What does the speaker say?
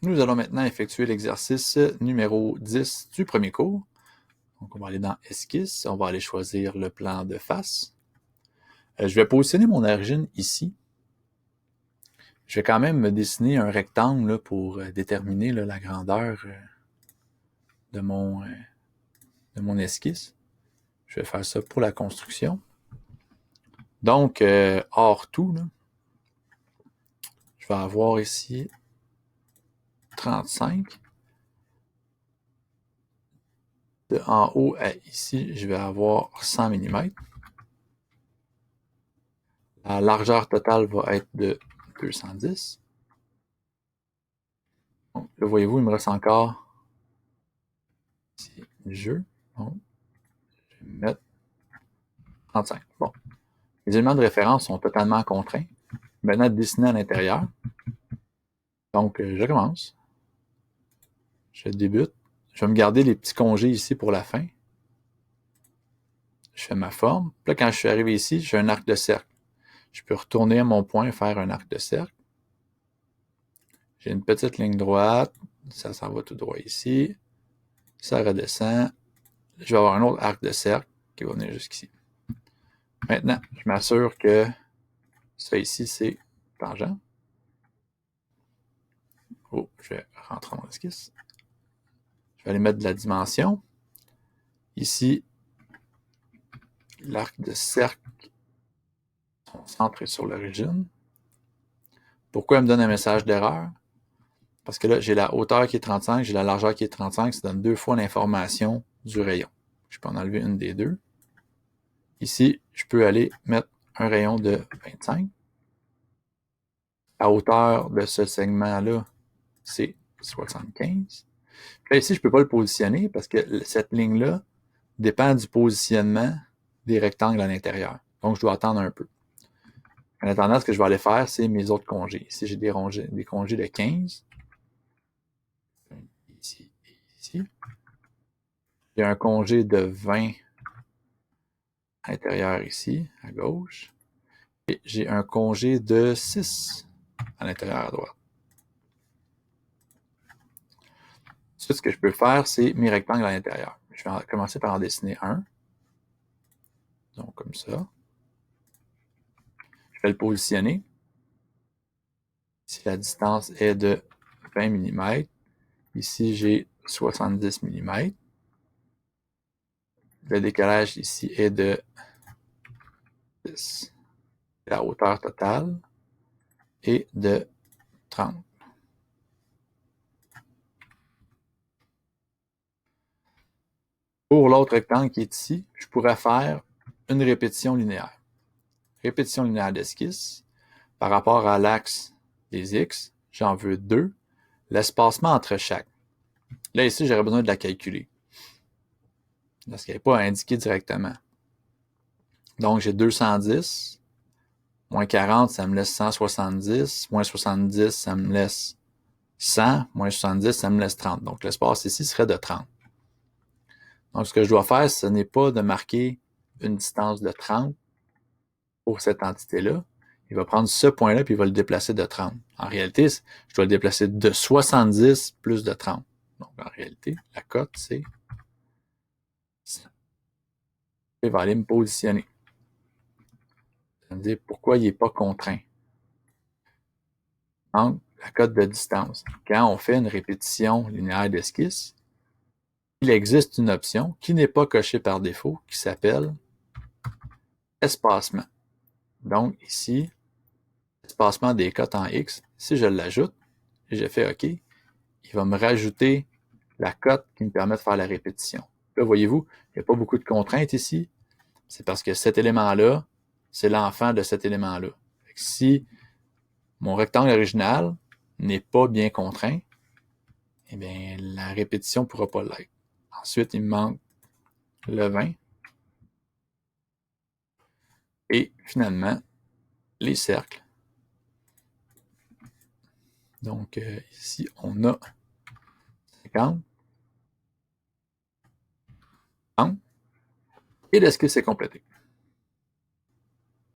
Nous allons maintenant effectuer l'exercice numéro 10 du premier cours. Donc, on va aller dans Esquisse, on va aller choisir le plan de face. Je vais positionner mon origine ici. Je vais quand même me dessiner un rectangle là, pour déterminer là, la grandeur de mon esquisse. Je vais faire ça pour la construction. Donc, hors tout, là, je vais avoir ici 35. De en haut à ici, je vais avoir 100 mm. La largeur totale va être de 210. Donc, là, voyez-vous, il me reste encore ici du jeu. Donc, je vais mettre 35. Bon. Les éléments de référence sont totalement contraints. Maintenant, dessiner à l'intérieur. Donc, je commence. Je débute. Je vais me garder les petits congés ici pour la fin. Je fais ma forme. Puis là, quand je suis arrivé ici, j'ai un arc de cercle. Je peux retourner à mon point et faire un arc de cercle. J'ai une petite ligne droite. Ça s'en va tout droit ici. Ça redescend. Je vais avoir un autre arc de cercle qui va venir jusqu'ici. Maintenant, je m'assure que ça ici, c'est tangent. Oh, je vais rentrer mon esquisse. Je vais aller mettre de la dimension. Ici, l'arc de cercle, son centre est sur l'origine. Pourquoi il me donne un message d'erreur? Parce que là, j'ai la hauteur qui est 35, j'ai la largeur qui est 35, ça donne deux fois l'information du rayon. Je peux en enlever une des deux. Ici, je peux aller mettre un rayon de 25. La hauteur de ce segment-là, c'est 75. Là, ici, je ne peux pas le positionner parce que cette ligne-là dépend du positionnement des rectangles à l'intérieur. Donc, je dois attendre un peu. En attendant, ce que je vais aller faire, c'est mes autres congés. Ici, j'ai des congés de 15. Ici et ici. J'ai un congé de 20 à l'intérieur ici, à gauche. Et j'ai un congé de 6 à l'intérieur à droite. Ensuite, ce que je peux faire, c'est mes rectangles à l'intérieur. Je vais commencer par en dessiner un. Donc, comme ça. Je vais le positionner. Si la distance est de 20 mm, ici j'ai 70 mm. Le décalage ici est de 10. La hauteur totale est de 30. Pour l'autre rectangle qui est ici, je pourrais faire une répétition linéaire. Répétition linéaire d'esquisse. Par rapport à l'axe des X, j'en veux 2. L'espacement entre chaque. Là, ici, j'aurais besoin de la calculer. Parce qu'elle n'est pas indiquée directement. Donc, j'ai 210. Moins 40, ça me laisse 170. Moins 70, ça me laisse 100. Moins 70, ça me laisse 30. Donc, l'espace ici serait de 30. Donc, ce que je dois faire, ce n'est pas de marquer une distance de 30 pour cette entité-là. Il va prendre ce point-là puis il va le déplacer de 30. En réalité, je dois le déplacer de 70 plus de 30. Donc, en réalité, la cote, c'est ça. Il va aller me positionner. Ça me dit pourquoi il n'est pas contraint. Donc, la cote de distance. Quand on fait une répétition linéaire d'esquisse, il existe une option qui n'est pas cochée par défaut, qui s'appelle espacement. Donc, ici, espacement des cotes en X, si je l'ajoute et je fais OK, il va me rajouter la cote qui me permet de faire la répétition. Là, voyez-vous, il n'y a pas beaucoup de contraintes ici. C'est parce que cet élément-là, c'est l'enfant de cet élément-là. Si mon rectangle original n'est pas bien contraint, eh bien, la répétition ne pourra pas l'être. Ensuite, il me manque le 20. Et finalement, les cercles. Donc, ici, on a 50, 30, et l'esquisse est complétée.